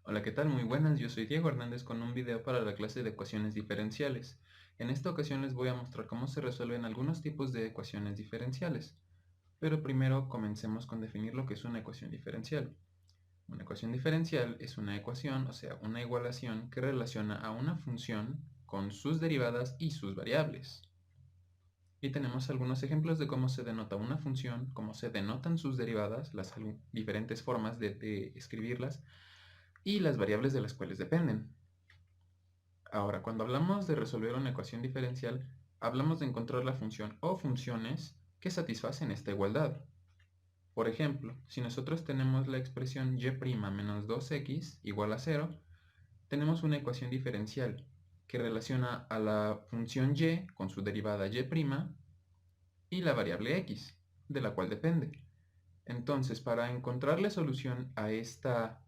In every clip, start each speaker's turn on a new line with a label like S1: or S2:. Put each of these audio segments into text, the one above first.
S1: Hola, ¿qué tal? Muy buenas, yo soy Diego Hernández con un video para la clase de ecuaciones diferenciales. En esta ocasión les voy a mostrar cómo se resuelven algunos tipos de ecuaciones diferenciales. Pero primero comencemos con definir lo que es una ecuación diferencial. Una ecuación diferencial es una ecuación, o sea, una igualación que relaciona a una función con sus derivadas y sus variables. Y tenemos algunos ejemplos de cómo se denota una función, cómo se denotan sus derivadas, las diferentes formas de escribirlas, y las variables de las cuales dependen. Ahora, cuando hablamos de resolver una ecuación diferencial, hablamos de encontrar la función o funciones que satisfacen esta igualdad. Por ejemplo, si nosotros tenemos la expresión y' menos 2x igual a 0, tenemos una ecuación diferencial que relaciona a la función y con su derivada y' y la variable x, de la cual depende. Entonces, para encontrarle solución a esta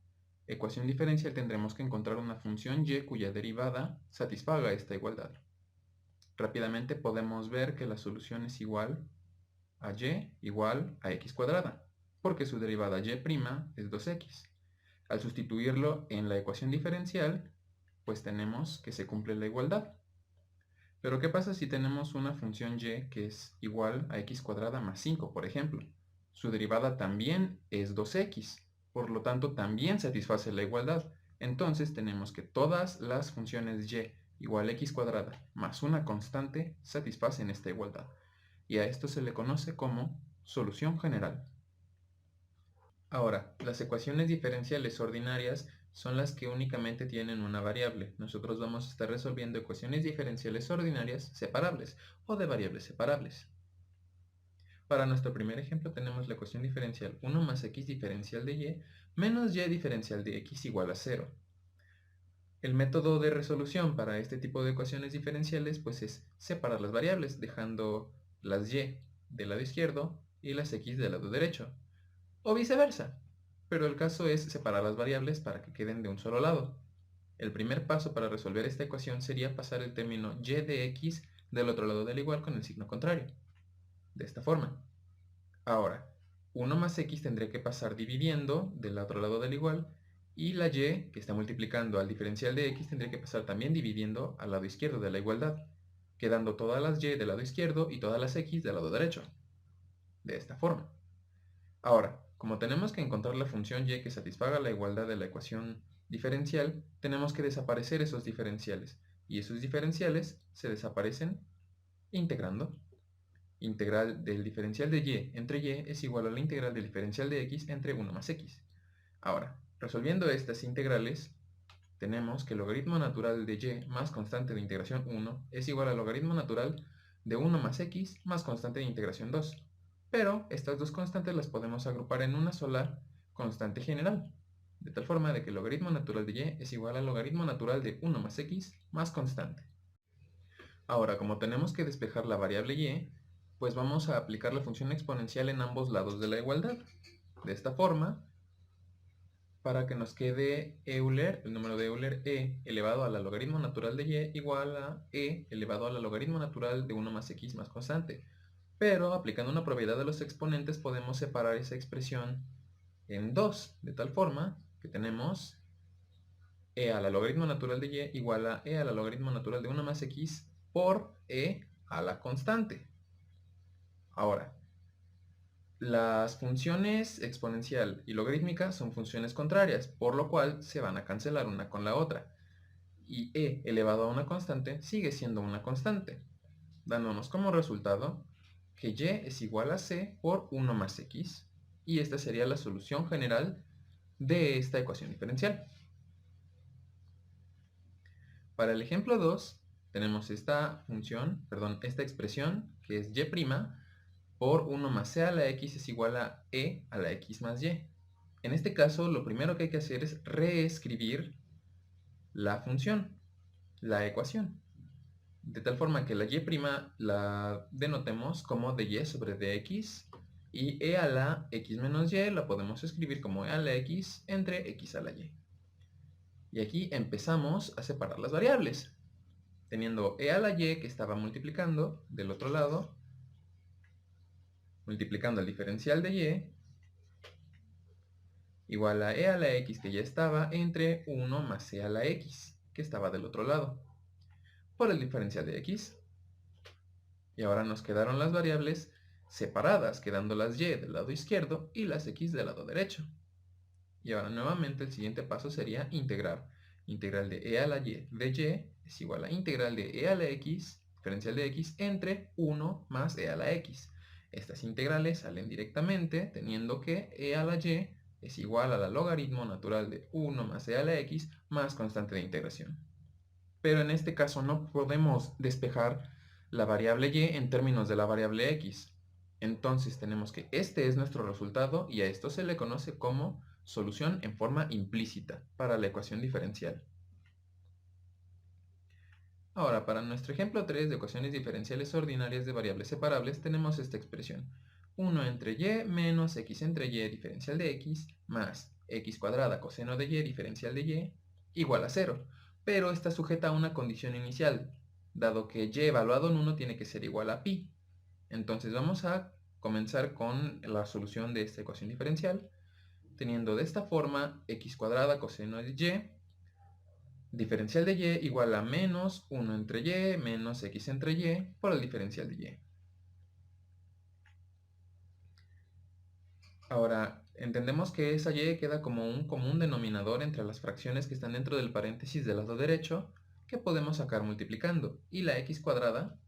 S1: ecuación diferencial tendremos que encontrar una función y cuya derivada satisfaga esta igualdad. Rápidamente podemos ver que la solución es igual a y igual a x cuadrada, porque su derivada y' es 2x. Al sustituirlo en la ecuación diferencial, pues tenemos que se cumple la igualdad. Pero ¿qué pasa si tenemos una función y que es igual a x cuadrada más 5, por ejemplo? Su derivada también es 2x, por lo tanto también satisface la igualdad. Entonces tenemos que todas las funciones y igual a x cuadrada más una constante satisfacen esta igualdad. Y a esto se le conoce como solución general. Ahora, las ecuaciones diferenciales ordinarias son las que únicamente tienen una variable. Nosotros vamos a estar resolviendo ecuaciones diferenciales ordinarias separables o de variables separables. Para nuestro primer ejemplo tenemos la ecuación diferencial 1 más x diferencial de y menos y diferencial de x igual a 0. El método de resolución para este tipo de ecuaciones diferenciales pues es separar las variables, dejando las y del lado izquierdo y las x del lado derecho, o viceversa, pero el caso es separar las variables para que queden de un solo lado. El primer paso para resolver esta ecuación sería pasar el término y de x del otro lado del igual con el signo contrario, de esta forma. Ahora, 1 más x tendré que pasar dividiendo del otro lado del igual, y la y, que está multiplicando al diferencial de x, tendré que pasar también dividiendo al lado izquierdo de la igualdad, quedando todas las y del lado izquierdo y todas las x del lado derecho, de esta forma. Ahora, como tenemos que encontrar la función y que satisfaga la igualdad de la ecuación diferencial, tenemos que desaparecer esos diferenciales, y esos diferenciales se desaparecen integrando. Integral del diferencial de y entre y es igual a la integral del diferencial de x entre 1 más x. Ahora, resolviendo estas integrales, tenemos que el logaritmo natural de y más constante de integración 1 es igual al logaritmo natural de 1 más x más constante de integración 2. Pero estas dos constantes las podemos agrupar en una sola constante general, de tal forma de que el logaritmo natural de y es igual al logaritmo natural de 1 más x más constante. Ahora, como tenemos que despejar la variable y, pues vamos a aplicar la función exponencial en ambos lados de la igualdad. De esta forma, para que nos quede Euler, el número de Euler e elevado a la logaritmo natural de y igual a e elevado a la logaritmo natural de 1 más x más constante. Pero aplicando una propiedad de los exponentes podemos separar esa expresión en dos, de tal forma que tenemos e a la logaritmo natural de y igual a e a la logaritmo natural de 1 más x por e a la constante. Ahora, las funciones exponencial y logarítmica son funciones contrarias, por lo cual se van a cancelar una con la otra. Y e elevado a una constante sigue siendo una constante, dándonos como resultado que y es igual a c por 1 más x, y esta sería la solución general de esta ecuación diferencial. Para el ejemplo 2, tenemos esta expresión que es y' por 1 más c a la x es igual a e a la x más y. En este caso, lo primero que hay que hacer es reescribir la función, la ecuación, de tal forma que la y' la denotemos como dy sobre dx, y e a la x menos y la podemos escribir como e a la x entre x a la y. Y aquí empezamos a separar las variables, teniendo e a la y que estaba multiplicando del otro lado, multiplicando el diferencial de y igual a e a la x que ya estaba entre 1 más e a la x que estaba del otro lado, por el diferencial de x. Y ahora nos quedaron las variables separadas, quedando las y del lado izquierdo y las x del lado derecho. Y ahora nuevamente el siguiente paso sería integrar. Integral de e a la y de y es igual a integral de e a la x, diferencial de x, entre 1 más e a la x. Estas integrales salen directamente teniendo que e a la y es igual a la logaritmo natural de 1 más e a la x más constante de integración. Pero en este caso no podemos despejar la variable y en términos de la variable x. Entonces tenemos que este es nuestro resultado y a esto se le conoce como solución en forma implícita para la ecuación diferencial. Ahora, para nuestro ejemplo 3 de ecuaciones diferenciales ordinarias de variables separables, tenemos esta expresión. 1 entre y menos x entre y diferencial de x más x cuadrada coseno de y diferencial de y igual a 0. Pero está sujeta a una condición inicial, dado que y evaluado en 1 tiene que ser igual a pi. Entonces vamos a comenzar con la solución de esta ecuación diferencial, teniendo de esta forma x cuadrada coseno de y, diferencial de y igual a menos 1 entre y menos x entre y por el diferencial de y. Ahora, entendemos que esa y queda como un común denominador entre las fracciones que están dentro del paréntesis del lado derecho, que podemos sacar multiplicando, y la x cuadrada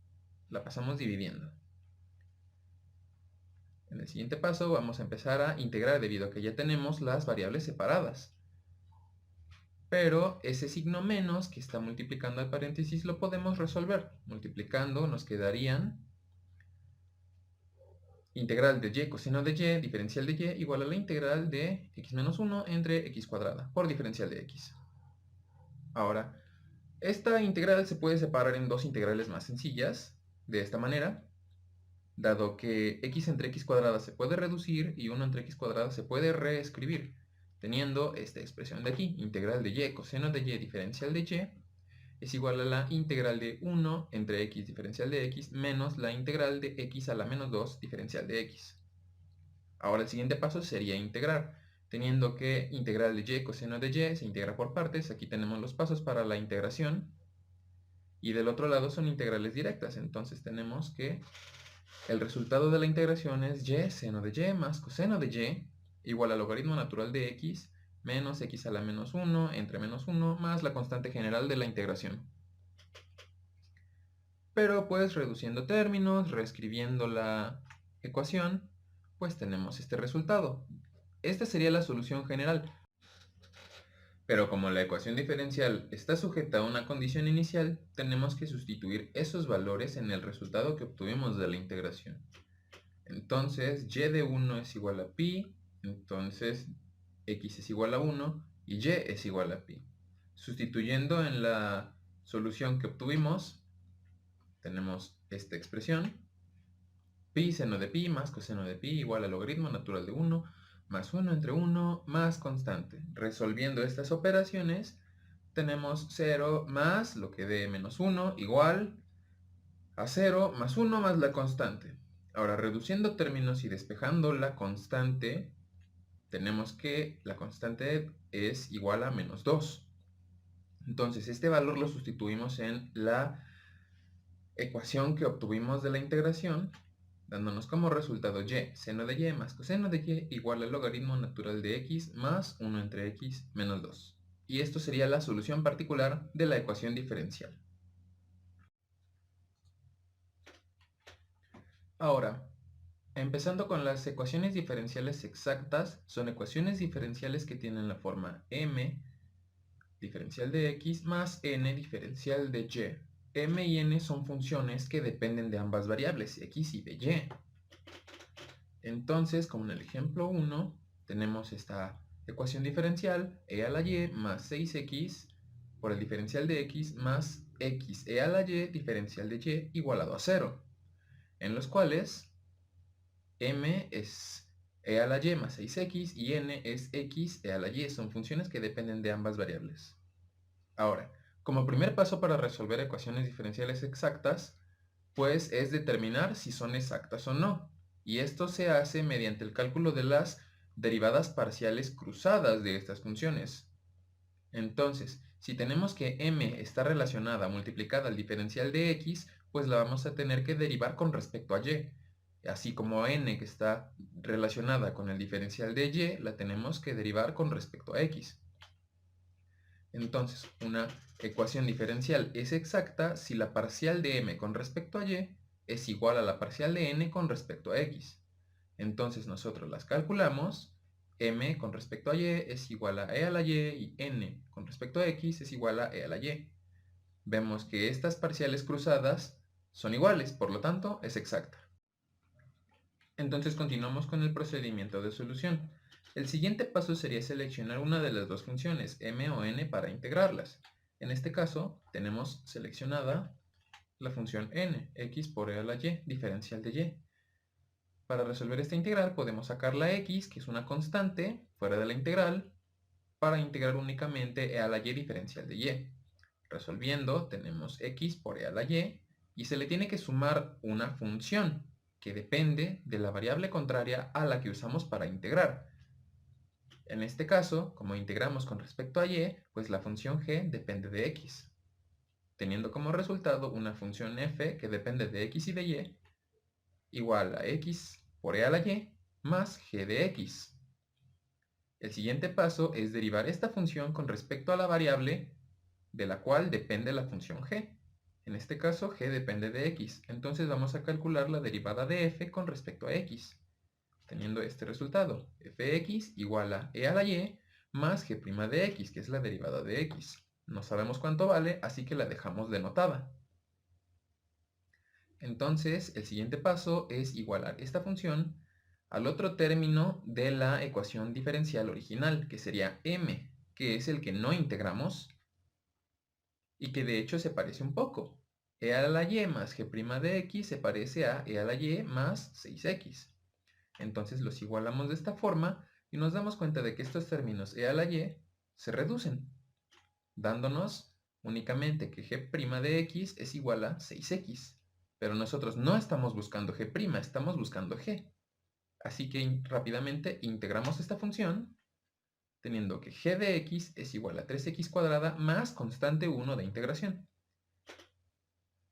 S1: la pasamos dividiendo. En el siguiente paso vamos a empezar a integrar debido a que ya tenemos las variables separadas. Pero ese signo menos que está multiplicando al paréntesis lo podemos resolver. Multiplicando nos quedarían integral de y coseno de y, diferencial de y, igual a la integral de x menos 1 entre x cuadrada por diferencial de x. Ahora, esta integral se puede separar en dos integrales más sencillas, de esta manera, dado que x entre x cuadrada se puede reducir y 1 entre x cuadrada se puede reescribir, teniendo esta expresión de aquí, integral de y coseno de y diferencial de y, es igual a la integral de 1 entre x diferencial de x menos la integral de x a la menos 2 diferencial de x. Ahora el siguiente paso sería integrar, teniendo que integral de y coseno de y se integra por partes. Aquí tenemos los pasos para la integración. Y del otro lado son integrales directas, entonces tenemos que el resultado de la integración es y seno de y más coseno de y igual al logaritmo natural de x menos x a la menos 1 entre menos 1 más la constante general de la integración. Pero pues reduciendo términos, reescribiendo la ecuación, pues tenemos este resultado. Esta sería la solución general. Pero como la ecuación diferencial está sujeta a una condición inicial, tenemos que sustituir esos valores en el resultado que obtuvimos de la integración. Entonces, y de 1 es igual a pi, entonces x es igual a 1 y y es igual a pi. Sustituyendo en la solución que obtuvimos, tenemos esta expresión, pi seno de pi más coseno de pi igual al logaritmo natural de 1 más 1 entre 1 más constante. Resolviendo estas operaciones, tenemos 0 más lo que dé menos 1 igual a 0 más 1 más la constante. Ahora, reduciendo términos y despejando la constante, tenemos que la constante es igual a menos 2. Entonces, este valor lo sustituimos en la ecuación que obtuvimos de la integración, dándonos como resultado y seno de y más coseno de y igual al logaritmo natural de x más 1 entre x menos 2. Y esto sería la solución particular de la ecuación diferencial. Ahora, empezando con las ecuaciones diferenciales exactas, son ecuaciones diferenciales que tienen la forma m diferencial de x más n diferencial de y. M y n son funciones que dependen de ambas variables, x y de y. Entonces, como en el ejemplo 1, tenemos esta ecuación diferencial, e a la y más 6x por el diferencial de x más x e a la y diferencial de y igualado a 0, en los cuales m es e a la y más 6x y n es x e a la y, son funciones que dependen de ambas variables. Ahora, como primer paso para resolver ecuaciones diferenciales exactas, pues es determinar si son exactas o no. Y esto se hace mediante el cálculo de las derivadas parciales cruzadas de estas funciones. Entonces, si tenemos que m está relacionada multiplicada al diferencial de x, pues la vamos a tener que derivar con respecto a y. Así como n que está relacionada con el diferencial de y, la tenemos que derivar con respecto a x. Entonces, una ecuación diferencial es exacta si la parcial de m con respecto a y es igual a la parcial de n con respecto a x. Entonces nosotros las calculamos. M con respecto a y es igual a e a la y y n con respecto a x es igual a e a la y. Vemos que estas parciales cruzadas son iguales, por lo tanto es exacta. Entonces continuamos con el procedimiento de solución. El siguiente paso sería seleccionar una de las dos funciones, m o n, para integrarlas. En este caso, tenemos seleccionada la función n, x por e a la y, diferencial de y. Para resolver esta integral podemos sacar la x, que es una constante, fuera de la integral, para integrar únicamente e a la y diferencial de y. Resolviendo, tenemos x por e a la y se le tiene que sumar una función que depende de la variable contraria a la que usamos para integrar. En este caso, como integramos con respecto a y, pues la función g depende de x, teniendo como resultado una función f que depende de x y de y, igual a x por e a la y más g de x. El siguiente paso es derivar esta función con respecto a la variable de la cual depende la función g. En este caso, g depende de x, entonces vamos a calcular la derivada de f con respecto a x, teniendo este resultado, fx igual a e a la y más g' de x, que es la derivada de x. No sabemos cuánto vale, así que la dejamos denotada. Entonces, el siguiente paso es igualar esta función al otro término de la ecuación diferencial original, que sería m, que es el que no integramos y que de hecho se parece un poco. E a la y más g' de x se parece a e a la y más 6x. Entonces los igualamos de esta forma y nos damos cuenta de que estos términos e a la y se reducen, dándonos únicamente que g' de x es igual a 6x. Pero nosotros no estamos buscando g', estamos buscando g. Así que rápidamente integramos esta función, teniendo que g de x es igual a 3x cuadrada más constante 1 de integración.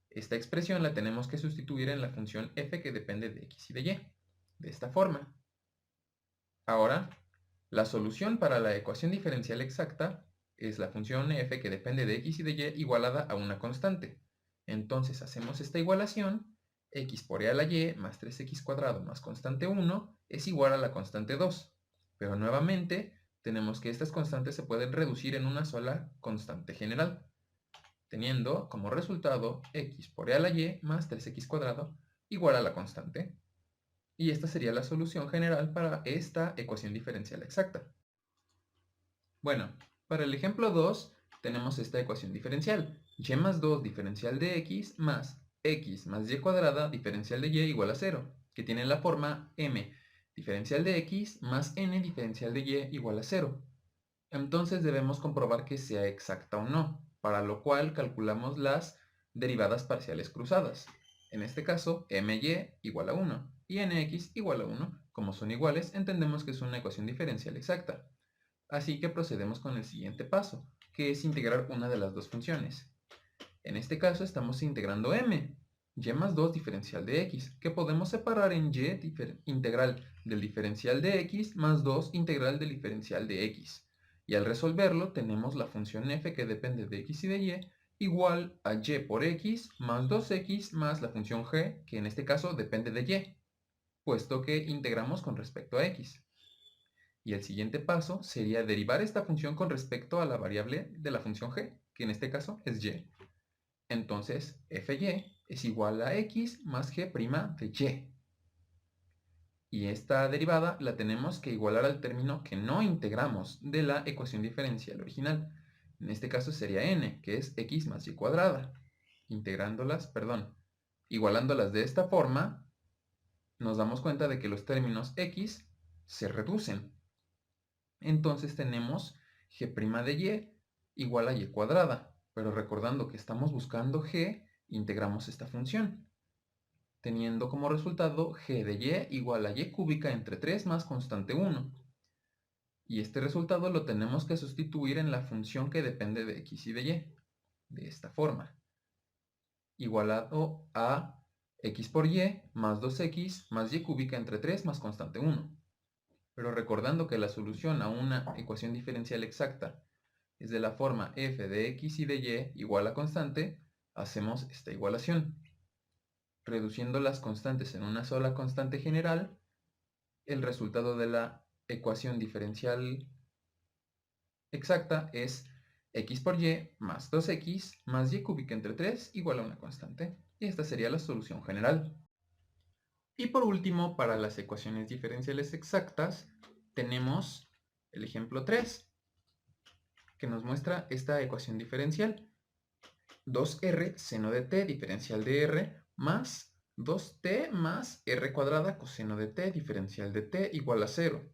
S1: Esta expresión la tenemos que sustituir en la función f que depende de x y de y, de esta forma. Ahora, la solución para la ecuación diferencial exacta es la función f que depende de x y de y igualada a una constante. Entonces hacemos esta igualación, x por e a la y más 3x cuadrado más constante 1 es igual a la constante 2. Pero nuevamente tenemos que estas constantes se pueden reducir en una sola constante general, teniendo como resultado x por e a la y más 3x cuadrado igual a la constante. Y esta sería la solución general para esta ecuación diferencial exacta. Bueno, para el ejemplo 2 tenemos esta ecuación diferencial, y más 2 diferencial de x más y cuadrada diferencial de y igual a 0, que tiene la forma m diferencial de x más n diferencial de y igual a 0. Entonces debemos comprobar que sea exacta o no, para lo cual calculamos las derivadas parciales cruzadas. En este caso, my igual a 1 y nx igual a 1. Como son iguales, entendemos que es una ecuación diferencial exacta. Así que procedemos con el siguiente paso, que es integrar una de las dos funciones. En este caso estamos integrando m, y más 2 diferencial de x, que podemos separar en y integral del diferencial de x más 2 integral del diferencial de x. Y al resolverlo tenemos la función f que depende de x y de y igual a y por x más 2x más la función g, que en este caso depende de y, puesto que integramos con respecto a x. Y el siguiente paso sería derivar esta función con respecto a la variable de la función g, que en este caso es y. Entonces, fy es igual a x más g' de y. Y esta derivada la tenemos que igualar al término que no integramos de la ecuación diferencial original. En este caso sería n, que es x más y cuadrada. Igualándolas de esta forma, nos damos cuenta de que los términos x se reducen. Entonces tenemos g' de y igual a y cuadrada. Pero recordando que estamos buscando g, integramos esta función, teniendo como resultado g de y igual a y cúbica entre 3 más constante 1. Y este resultado lo tenemos que sustituir en la función que depende de x y de y, de esta forma. Igualado a x por y más 2x más y cúbica entre 3 más constante 1. Pero recordando que la solución a una ecuación diferencial exacta es de la forma f de x y de y igual a constante, hacemos esta igualación. Reduciendo las constantes en una sola constante general, el resultado de la ecuación diferencial exacta es x por y más 2x más y cúbica entre 3 igual a una constante. Y esta sería la solución general. Y por último, para las ecuaciones diferenciales exactas, tenemos el ejemplo 3, que nos muestra esta ecuación diferencial. 2r seno de t diferencial de r más 2t más r cuadrada coseno de t diferencial de t igual a 0,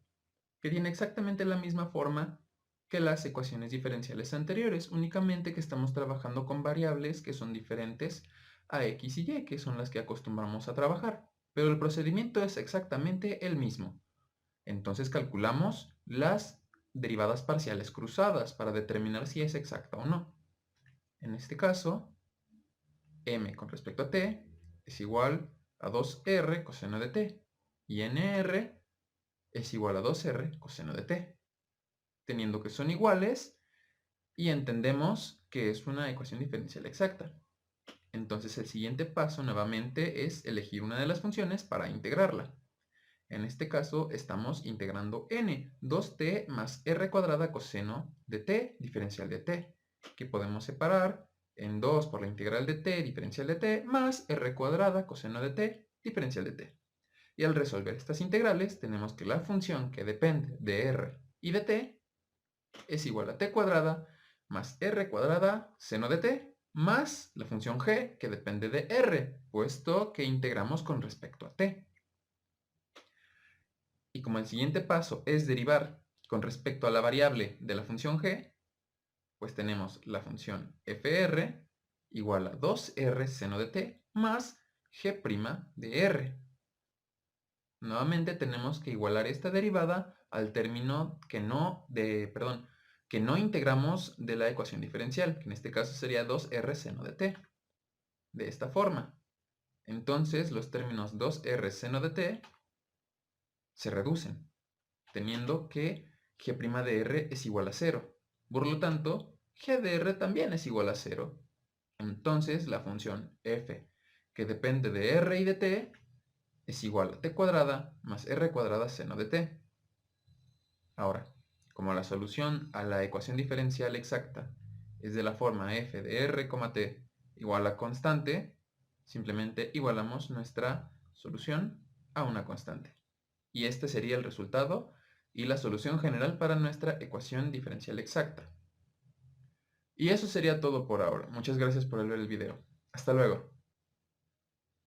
S1: que tiene exactamente la misma forma que las ecuaciones diferenciales anteriores, únicamente que estamos trabajando con variables que son diferentes a x y y, que son las que acostumbramos a trabajar, pero el procedimiento es exactamente el mismo. Entonces calculamos las derivadas parciales cruzadas para determinar si es exacta o no. En este caso, m con respecto a t es igual a 2r coseno de t y nr es igual a 2r coseno de t. Teniendo que son iguales y entendemos que es una ecuación diferencial exacta. Entonces el siguiente paso nuevamente es elegir una de las funciones para integrarla. En este caso estamos integrando n, 2t más r cuadrada coseno de t diferencial de t, que podemos separar en 2 por la integral de t diferencial de t más r cuadrada coseno de t diferencial de t. Y al resolver estas integrales tenemos que la función que depende de r y de t es igual a t cuadrada más r cuadrada seno de t más la función g que depende de r, puesto que integramos con respecto a t. Y como el siguiente paso es derivar con respecto a la variable de la función g, pues tenemos la función fr igual a 2r seno de t más g' de r. Nuevamente tenemos que igualar esta derivada al término que no integramos de la ecuación diferencial, que en este caso sería 2r seno de t. De esta forma. Entonces los términos 2r seno de t se reducen, teniendo que g' de r es igual a 0. Por lo tanto, g de r también es igual a 0. Entonces la función f, que depende de r y de t, es igual a t cuadrada más r cuadrada seno de t. Ahora, como la solución a la ecuación diferencial exacta es de la forma f de r, t igual a constante, simplemente igualamos nuestra solución a una constante. Y este sería el resultado y la solución general para nuestra ecuación diferencial exacta. Y eso sería todo por ahora. Muchas gracias por ver el video. Hasta luego.